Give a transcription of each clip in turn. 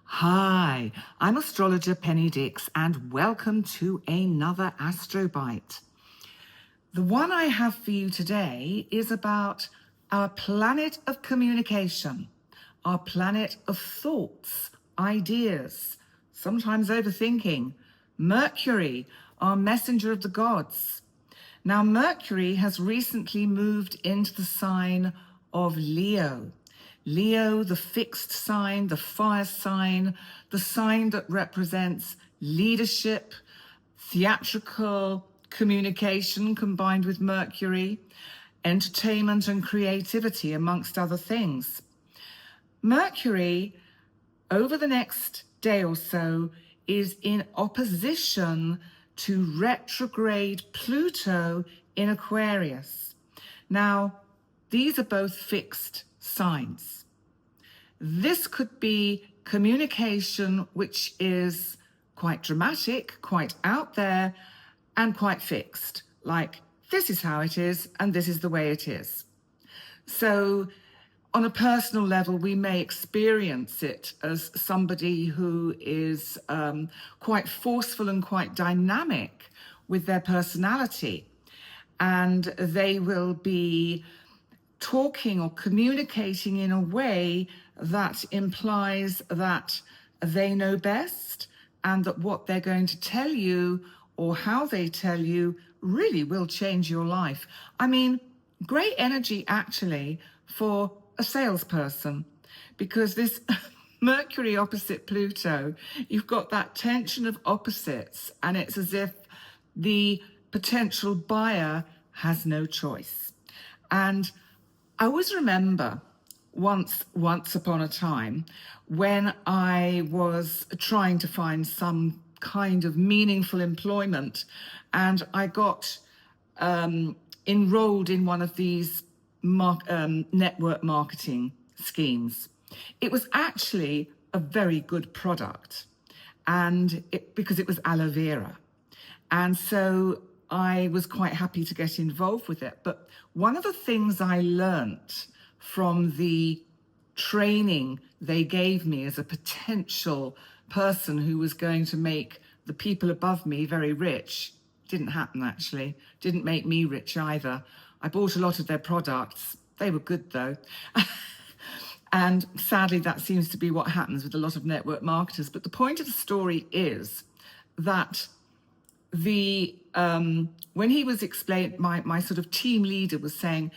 Hi, I'm astrologer Penny Dix, and welcome to another Astro Bite. The one I have for you today is about our planet of communication, our planet of thoughts, ideas, sometimes overthinking, Mercury, our messenger of the gods. Now, Mercury has recently moved into the sign of Leo. Leo, the fixed sign, the fire sign, the sign that represents leadership, theatrical communication combined with Mercury, entertainment and creativity, amongst other things. Mercury, over the next day or so, is in opposition to retrograde Pluto in Aquarius. Now, these are both fixed signs. This could be communication which is quite dramatic, quite out there, and quite fixed. Like, this is how it is, and this is the way it is. So, on a personal level, we may experience it as somebody who is quite forceful and quite dynamic with their personality. And they will be talking or communicating in a way that implies that they know best and that what they're going to tell you or how they tell you really will change your life. I mean, great energy actually for a salesperson, because this Mercury opposite Pluto, you've got that tension of opposites, and it's as if the potential buyer has no choice. And I always remember once upon a time when I was trying to find some kind of meaningful employment, and I got enrolled in one of these network marketing schemes. It was actually a very good product, and because it was aloe vera. And so I was quite happy to get involved with it. But one of the things I learnt from the training they gave me as a potential person who was going to make the people above me very rich, didn't happen actually, didn't make me rich either. I bought a lot of their products. They were good though. And sadly, that seems to be what happens with a lot of network marketers. But the point of the story is that when he was explaining, my sort of team leader was saying,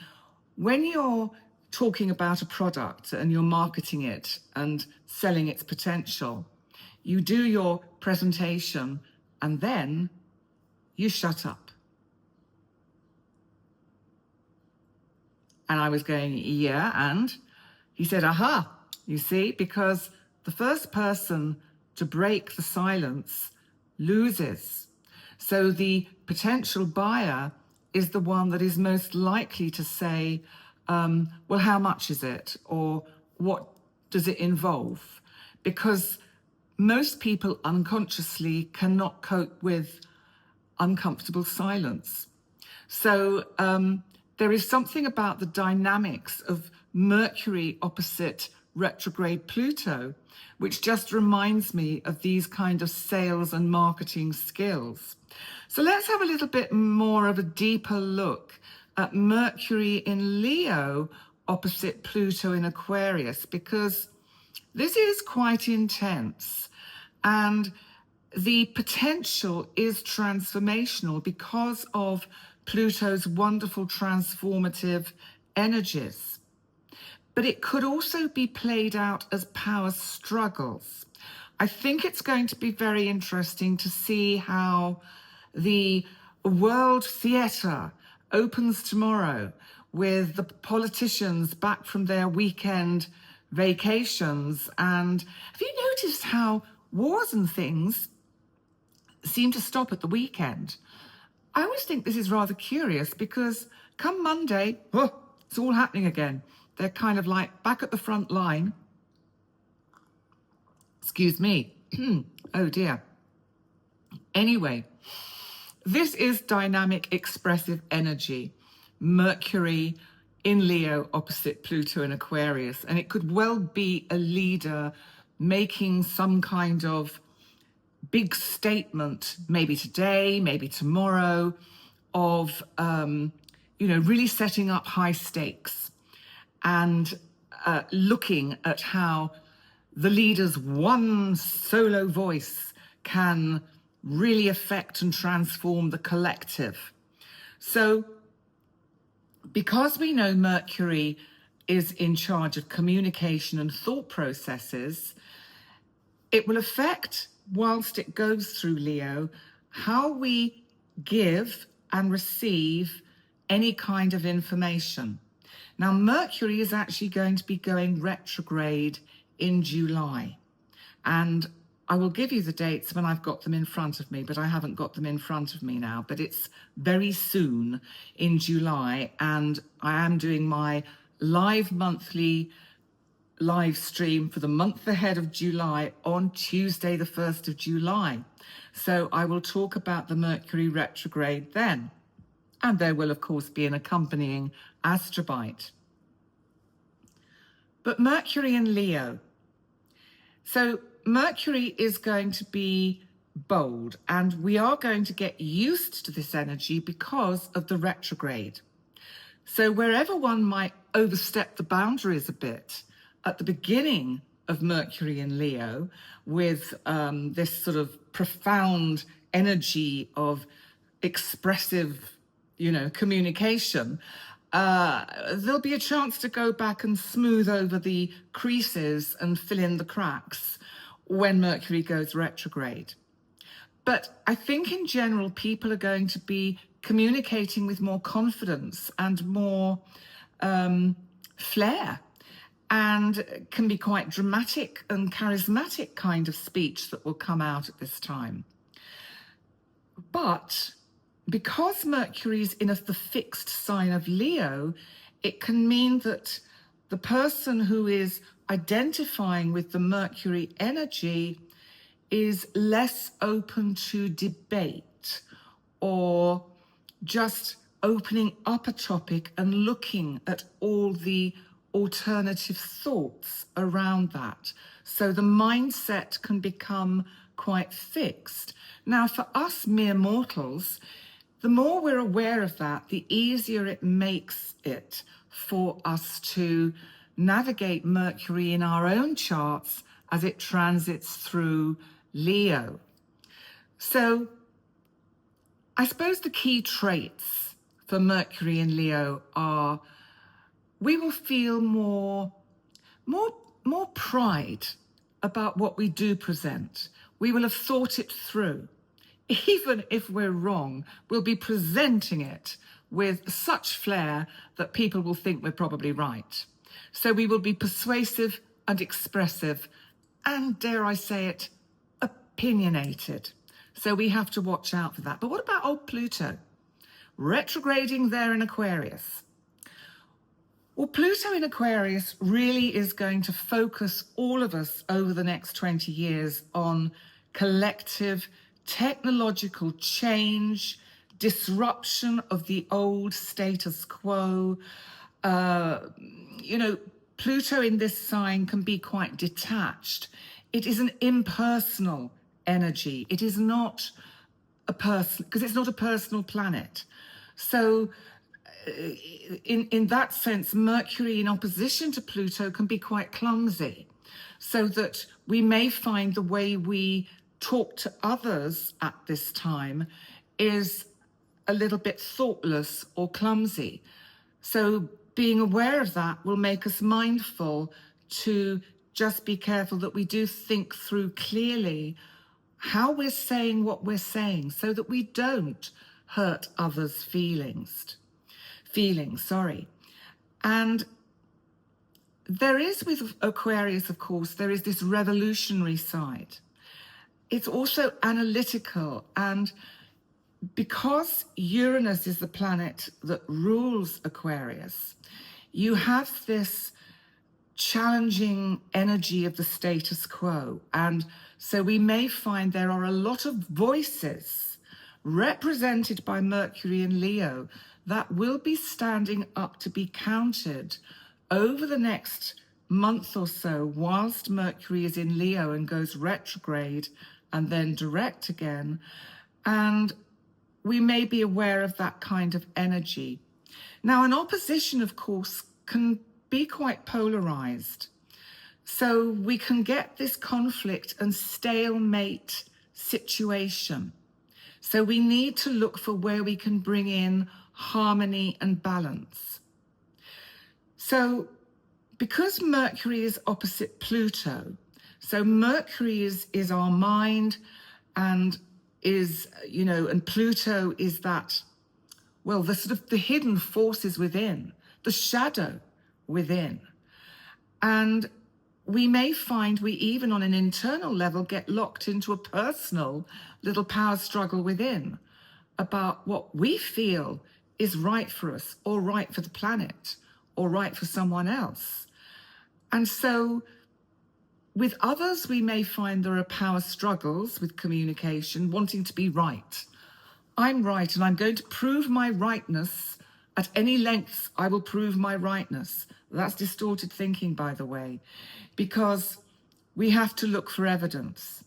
when you're talking about a product and you're marketing it and selling its potential, you do your presentation and then you shut up. And I was going, yeah, and? He said, aha, you see, because the first person to break the silence loses. So the potential buyer is the one that is most likely to say, well, how much is it? Or what does it involve? Because most people unconsciously cannot cope with uncomfortable silence. So there is something about the dynamics of Mercury opposite retrograde Pluto, which just reminds me of these kind of sales and marketing skills. So let's have a little bit more of a deeper look at Mercury in Leo opposite Pluto in Aquarius, because this is quite intense. And the potential is transformational because of Pluto's wonderful transformative energies. But it could also be played out as power struggles. I think it's going to be very interesting to see how the world theatre opens tomorrow with the politicians back from their weekend vacations. And have you noticed how wars and things seem to stop at the weekend? I always think this is rather curious because come Monday, it's all happening again. They're kind of like back at the front line. Excuse me. Oh dear. Anyway, this is dynamic, expressive energy. Mercury in Leo opposite Pluto in Aquarius. And it could well be a leader making some kind of big statement, maybe today, maybe tomorrow, of, really setting up high stakes and looking at how the leader's one solo voice can really affect and transform the collective. So, because we know Mercury is in charge of communication and thought processes, it will affect, whilst it goes through Leo, how we give and receive any kind of information. Now, Mercury is actually going to be going retrograde in July. And I will give you the dates when I've got them in front of me, but I haven't got them in front of me now. But it's very soon in July, and I am doing my monthly live stream for the month ahead of July on Tuesday, the 1st of July. So I will talk about the Mercury retrograde then. And there will, of course, be an accompanying astrobite. But Mercury in Leo. So Mercury is going to be bold, and we are going to get used to this energy because of the retrograde. So wherever one might overstep the boundaries a bit at the beginning of Mercury in Leo, with this sort of profound energy of expressive, communication, there'll be a chance to go back and smooth over the creases and fill in the cracks when Mercury goes retrograde. But I think in general, people are going to be communicating with more confidence and more flair, and can be quite dramatic and charismatic kind of speech that will come out at this time. But because Mercury is in the fixed sign of Leo, it can mean that the person who is identifying with the Mercury energy is less open to debate or just opening up a topic and looking at all the alternative thoughts around that. So the mindset can become quite fixed. Now, for us mere mortals, the more we're aware of that, the easier it makes it for us to navigate Mercury in our own charts as it transits through Leo. So I suppose the key traits for Mercury in Leo are we will feel more pride about what we do present. We will have thought it through. Even if we're wrong, we'll be presenting it with such flair that people will think we're probably right. So we will be persuasive and expressive and, dare I say it, opinionated. So we have to watch out for that. But what about old Pluto? Retrograding there in Aquarius. Well, Pluto in Aquarius really is going to focus all of us over the next 20 years on collective technological change, disruption of the old status quo. Pluto in this sign can be quite detached. It is an impersonal energy. It is not a person, because it's not a personal planet. So in that sense, Mercury in opposition to Pluto can be quite clumsy, so that we may find the way we talk to others at this time is a little bit thoughtless or clumsy. So being aware of that will make us mindful to just be careful that we do think through clearly how we're saying what we're saying, so that we don't hurt others' feelings. And there is, with Aquarius, of course, there is this revolutionary side. It's also analytical, and because Uranus is the planet that rules Aquarius, you have this challenging energy of the status quo. And so we may find there are a lot of voices represented by Mercury in Leo that will be standing up to be counted over the next month or so, whilst Mercury is in Leo and goes retrograde and then direct again. And we may be aware of that kind of energy. Now, an opposition, of course, can be quite polarized. So we can get this conflict and stalemate situation. So we need to look for where we can bring in harmony and balance. So because Mercury is opposite Pluto, so Mercury is our mind and is, and Pluto is that, well, the sort of the hidden forces within, the shadow within. And we may find we even on an internal level get locked into a personal little power struggle within about what we feel is right for us or right for the planet or right for someone else. And so with others, we may find there are power struggles with communication, wanting to be right. I'm right, and I'm going to prove my rightness at any lengths. I will prove my rightness. That's distorted thinking, by the way, because we have to look for evidence.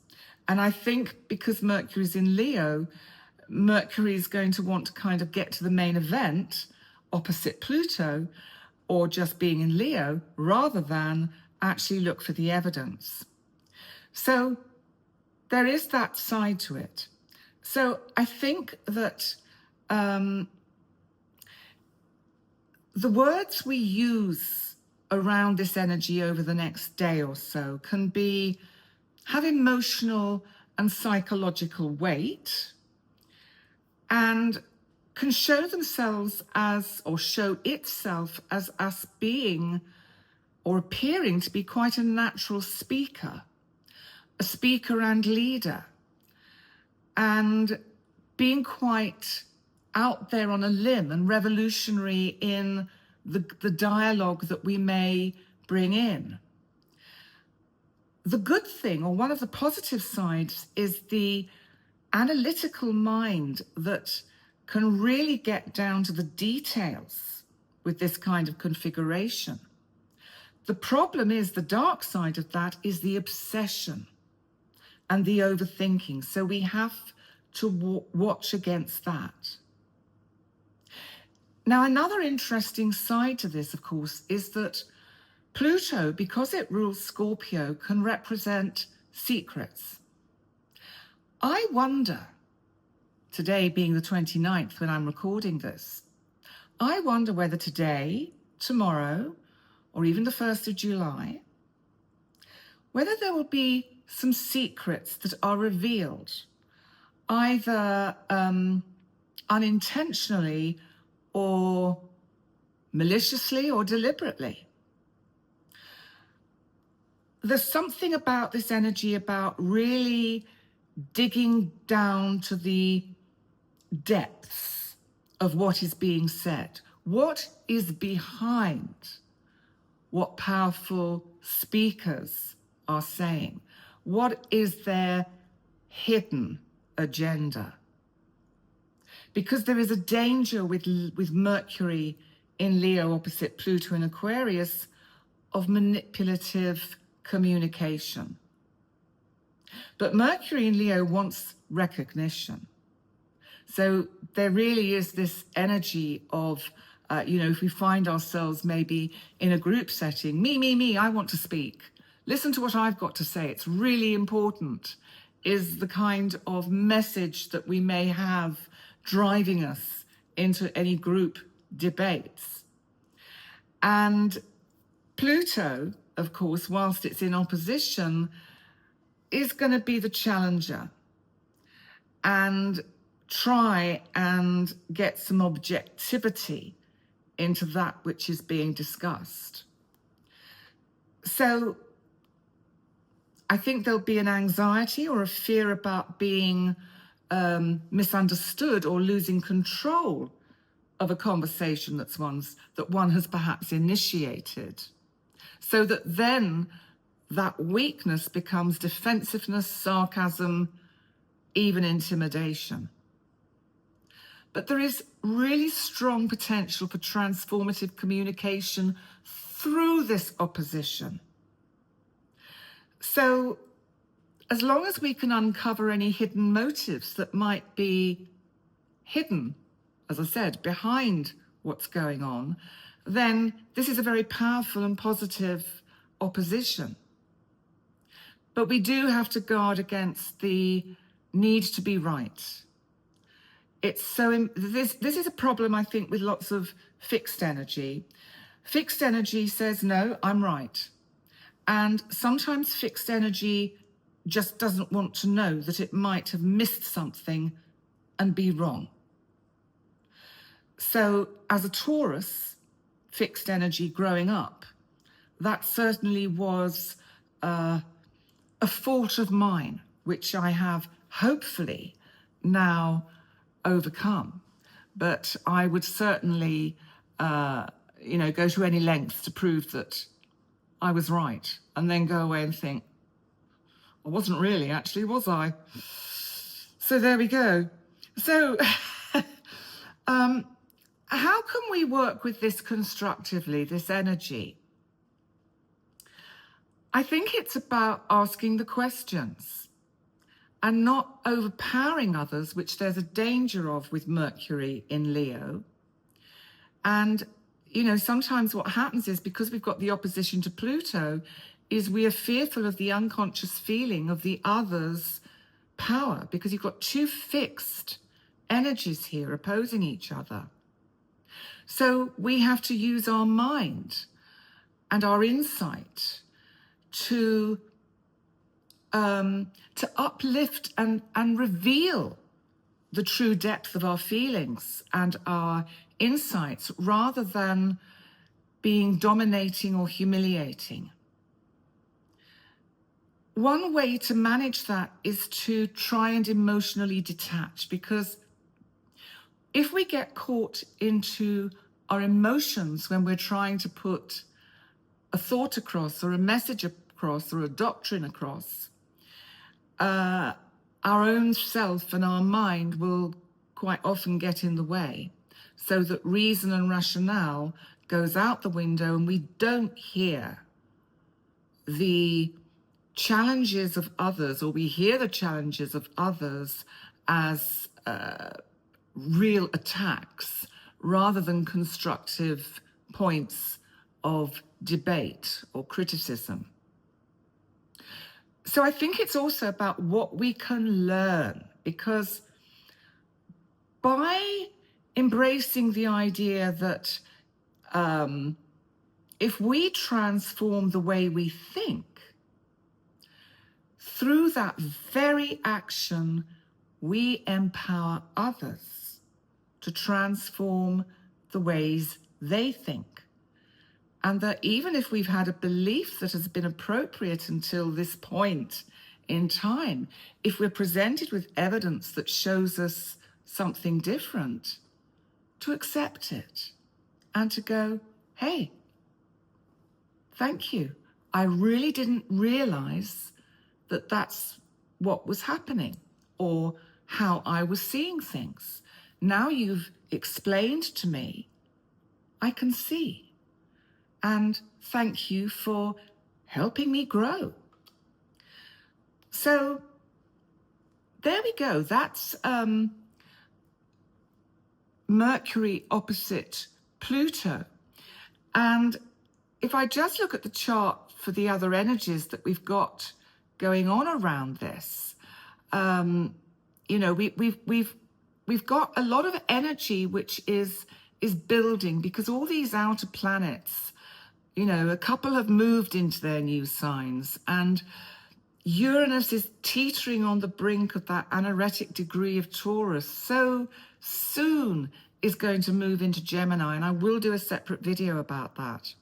And I think because Mercury's in Leo, Mercury is going to want to kind of get to the main event opposite Pluto, or just being in Leo, rather than actually look for the evidence. So there is that side to it. So I think that the words we use around this energy over the next day or so can have emotional and psychological weight, and can show themselves as, or show itself as us being or appearing to be quite a natural speaker, a speaker and leader, and being quite out there on a limb and revolutionary in the dialogue that we may bring in. The good thing, or one of the positive sides, is the analytical mind that can really get down to the details with this kind of configuration. The problem is, the dark side of that is the obsession and the overthinking. So we have to watch against that. Now, another interesting side to this, of course, is that Pluto, because it rules Scorpio, can represent secrets. I wonder, today being the 29th when I'm recording this, I wonder whether today, tomorrow, or even the 1st of July, whether there will be some secrets that are revealed, either unintentionally or maliciously or deliberately. There's something about this energy about really digging down to the depths of what is being said. What is behind what powerful speakers are saying? What is their hidden agenda? Because there is a danger with Mercury in Leo opposite Pluto in Aquarius of manipulative communication. But Mercury in Leo wants recognition. So there really is this energy of, if we find ourselves maybe in a group setting, me, I want to speak. Listen to what I've got to say. It's really important, is the kind of message that we may have driving us into any group debates. And Pluto, of course, whilst it's in opposition, is going to be the challenger and try and get some objectivity into that which is being discussed. So I think there'll be an anxiety or a fear about being misunderstood or losing control of a conversation that one has perhaps initiated, so that then that weakness becomes defensiveness, sarcasm, even intimidation. But there is really strong potential for transformative communication through this opposition. So as long as we can uncover any hidden motives that might be hidden, as I said, behind what's going on, then this is a very powerful and positive opposition. But we do have to guard against the need to be right. It's so, this is a problem, I think, with lots of fixed energy. Fixed energy says, no, I'm right. And sometimes fixed energy just doesn't want to know that it might have missed something and be wrong. So as a Taurus, fixed energy growing up, that certainly was a fault of mine, which I have hopefully now overcome. But I would certainly, go to any lengths to prove that I was right, and then go away and think, I wasn't really, actually, was I? So there we go. So how can we work with this constructively, this energy? I think it's about asking the questions and not overpowering others, which there's a danger of with Mercury in Leo. And, sometimes what happens is, because we've got the opposition to Pluto, is we are fearful of the unconscious feeling of the other's power, because you've got two fixed energies here opposing each other. So we have to use our mind and our insight to uplift and reveal the true depth of our feelings and our insights, rather than being dominating or humiliating. One way to manage that is to try and emotionally detach, because if we get caught into our emotions when we're trying to put a thought across, or a message across, or a doctrine across, our own self and our mind will quite often get in the way, so that reason and rationale goes out the window, and we don't hear the challenges of others, or we hear the challenges of others as real attacks, rather than constructive points of debate or criticism. So I think it's also about what we can learn, because by embracing the idea that if we transform the way we think, through that very action, we empower others to transform the ways they think. And that even if we've had a belief that has been appropriate until this point in time, if we're presented with evidence that shows us something different, to accept it and to go, hey, thank you. I really didn't realize that that's what was happening, or how I was seeing things. Now you've explained to me, I can see. And thank you for helping me grow. So there we go. That's Mercury opposite Pluto. And if I just look at the chart for the other energies that we've got going on around this, we've got a lot of energy which is building, because all these outer planets, a couple have moved into their new signs, and Uranus is teetering on the brink of that anaretic degree of Taurus. So soon is going to move into Gemini, and I will do a separate video about that.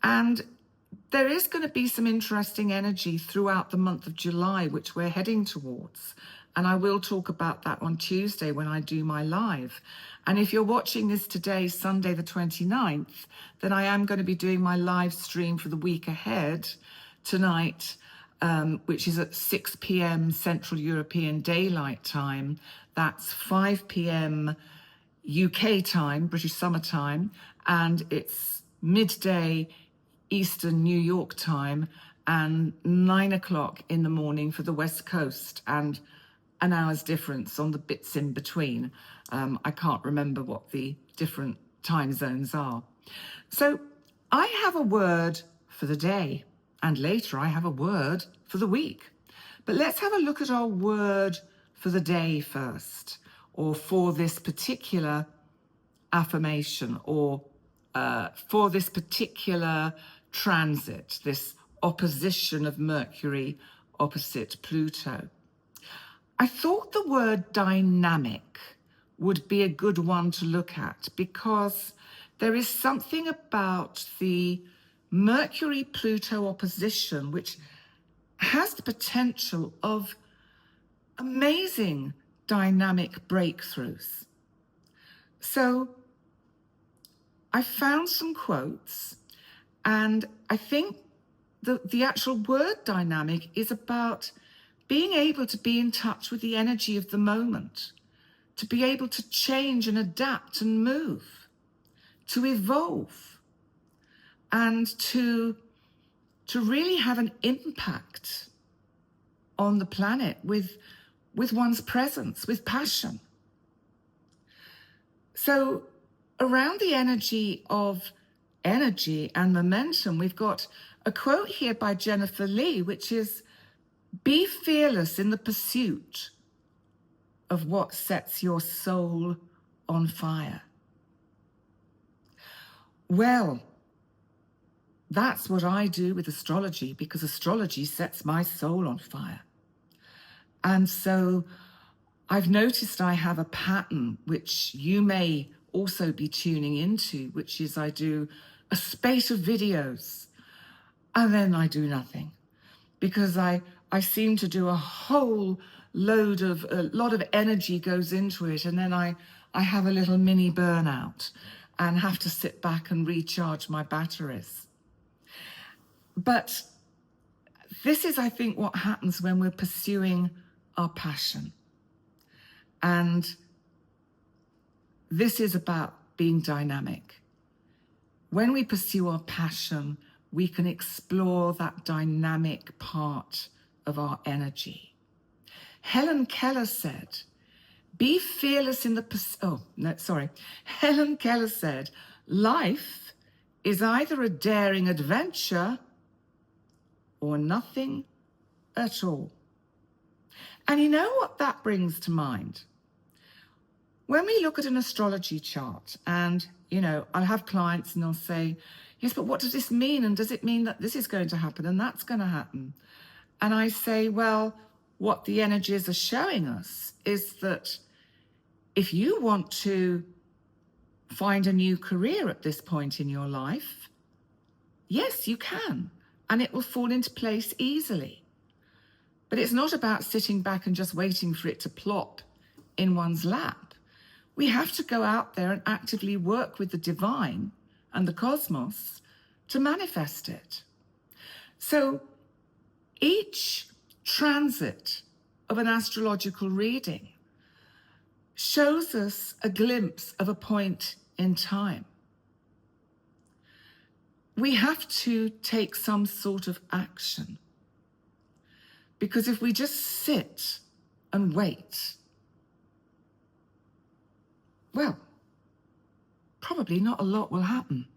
And there is going to be some interesting energy throughout the month of July, which we're heading towards. And I will talk about that on Tuesday when I do my live. And if you're watching this today, Sunday the 29th, then I am going to be doing my live stream for the week ahead tonight, which is at 6 p.m. Central European Daylight Time. That's 5 p.m. UK time, British Summer Time, and it's midday Eastern New York time and 9 o'clock in the morning for the West Coast, and an hour's difference on the bits in between. I can't remember what the different time zones are. So I have a word for the day, and later I have a word for the week. But let's have a look at our word for the day first, or for this particular affirmation, or for this particular transit, this opposition of Mercury opposite Pluto. I thought the word dynamic would be a good one to look at, because there is something about the Mercury-Pluto opposition which has the potential of amazing dynamic breakthroughs. So I found some quotes, and I think the actual word dynamic is about being able to be in touch with the energy of the moment, to be able to change and adapt and move, to evolve, and to really have an impact on the planet with one's presence, with passion. So around the energy of energy and momentum, we've got a quote here by Jennifer Lee, which is, "Be fearless in the pursuit of what sets your soul on fire." Well, that's what I do with astrology, because astrology sets my soul on fire. And so I've noticed I have a pattern which you may also be tuning into, which is I do a spate of videos and then I do nothing, because I seem to do a whole lot of energy goes into it, and then I have a little mini burnout and have to sit back and recharge my batteries. But this is, I think, what happens when we're pursuing our passion. And this is about being dynamic. When we pursue our passion, we can explore that dynamic part of our energy. Helen Keller said, "Be fearless in the Helen Keller said, "Life is either a daring adventure or nothing at all." And you know what that brings to mind? When we look at an astrology chart, and, I'll have clients and they'll say, "Yes, but what does this mean? And does it mean that this is going to happen and that's going to happen?" And I say, well, what the energies are showing us is that if you want to find a new career at this point in your life, yes, you can, and it will fall into place easily. But it's not about sitting back and just waiting for it to plop in one's lap. We have to go out there and actively work with the divine and the cosmos to manifest it. So each transit of an astrological reading shows us a glimpse of a point in time. We have to take some sort of action, because if we just sit and wait, well, probably not a lot will happen.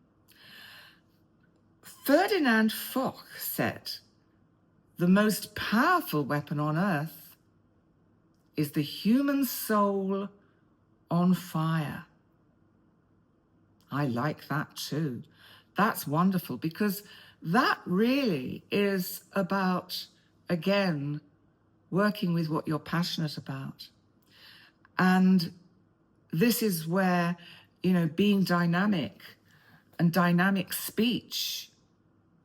Ferdinand Foch said, "The most powerful weapon on earth is the human soul on fire." I like that too. That's wonderful, because that really is about, again, working with what you're passionate about. And this is where, being dynamic and dynamic speech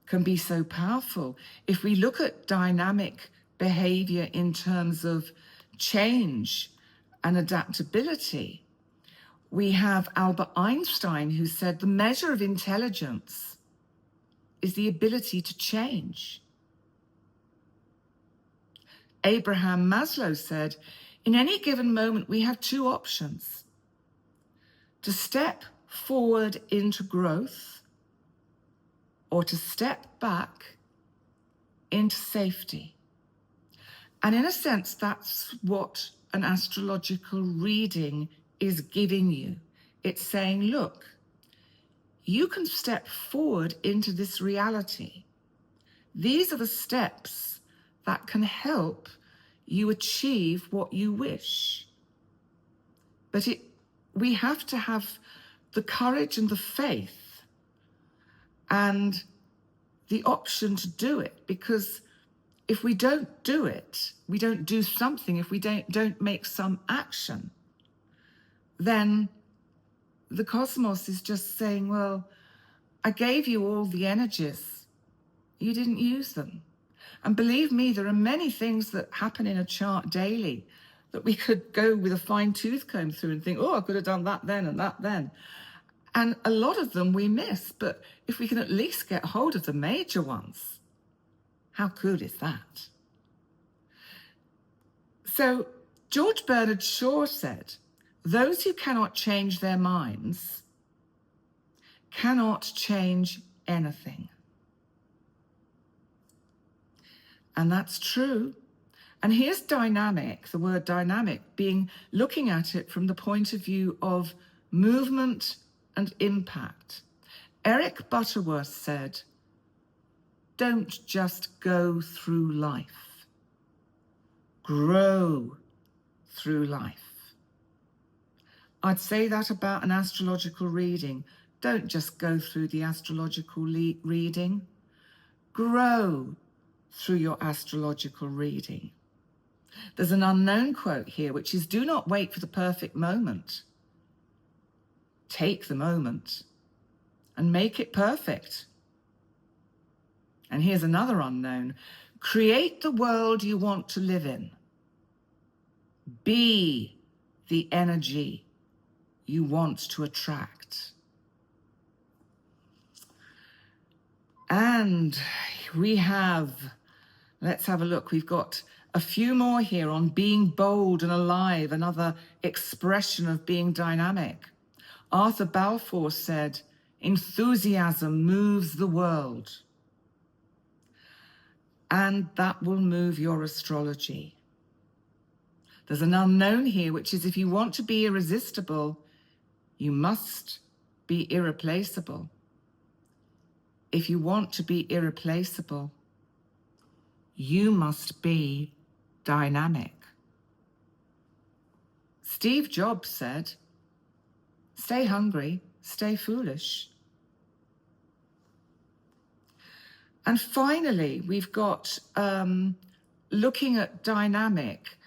can be so powerful. If we look at dynamic behavior in terms of change and adaptability, we have Albert Einstein, who said the measure of intelligence is the ability to change. Abraham Maslow said, in any given moment, we have two options: to step forward into growth or to step back into safety. And in a sense, that's what an astrological reading is giving you. It's saying, look, you can step forward into this reality. These are the steps that can help you achieve what you wish. But we have to have the courage and the faith and the option to do it, because if we don't do it, we don't do something, if we don't make some action, then the cosmos is just saying, well, I gave you all the energies, you didn't use them. And believe me, there are many things that happen in a chart daily that we could go with a fine-tooth comb through and think, oh, I could have done that then and that then. And a lot of them we miss, but if we can at least get hold of the major ones, how good is that? So George Bernard Shaw said, those who cannot change their minds cannot change anything. And that's true. And here's dynamic, the word dynamic, looking at it from the point of view of movement and impact. Eric Butterworth said, don't just go through life. Grow through life. I'd say that about an astrological reading. Don't just go through the astrological reading. Grow through your astrological reading. There's an unknown quote here, which is, do not wait for the perfect moment. Take the moment and make it perfect. And here's another unknown. Create the world you want to live in. Be the energy you want to attract. And let's have a look. We've got a few more here on being bold and alive, another expression of being dynamic. Arthur Balfour said, enthusiasm moves the world. And that will move your astrology. There's an unknown here, which is if you want to be irresistible, you must be irreplaceable. If you want to be irreplaceable, you must be dynamic. Steve Jobs said, stay hungry, stay foolish. And finally, we've got looking at dynamic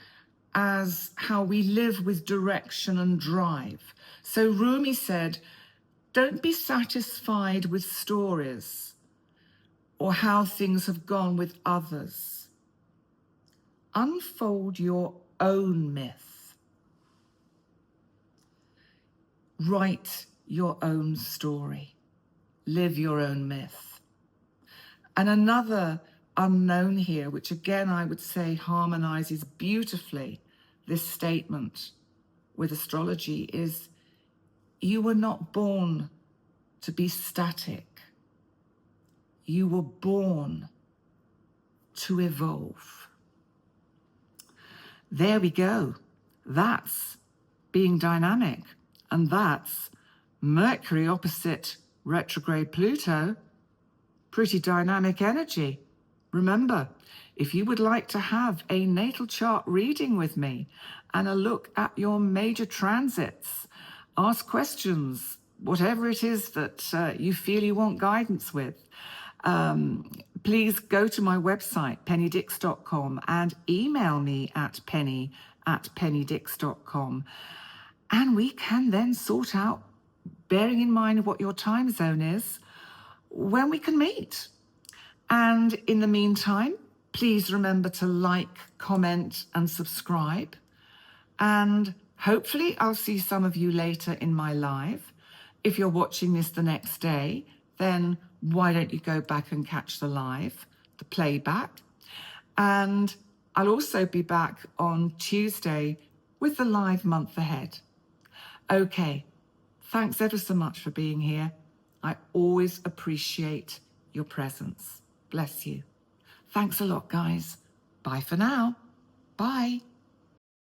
as how we live with direction and drive. So Rumi said, don't be satisfied with stories or how things have gone with others. Unfold your own myth. Write your own story. Live your own myth. And another unknown here, which again I would say harmonizes beautifully this statement with astrology, is you were not born to be static. You were born to evolve. There we go. That's being dynamic. And that's Mercury opposite retrograde Pluto. Pretty dynamic energy. Remember, if you would like to have a natal chart reading with me and a look at your major transits, ask questions, whatever it is that you feel you want guidance with, please go to my website, pennydix.com, and email me at penny@pennydix.com. And we can then sort out, bearing in mind what your time zone is, when we can meet. And in the meantime, please remember to like, comment, and subscribe. And hopefully I'll see some of you later in my live. If you're watching this the next day, then why don't you go back and catch the live, the playback? And I'll also be back on Tuesday with the live month ahead. Okay, thanks ever so much for being here. I always appreciate your presence. Bless you. Thanks a lot, guys. Bye for now. Bye.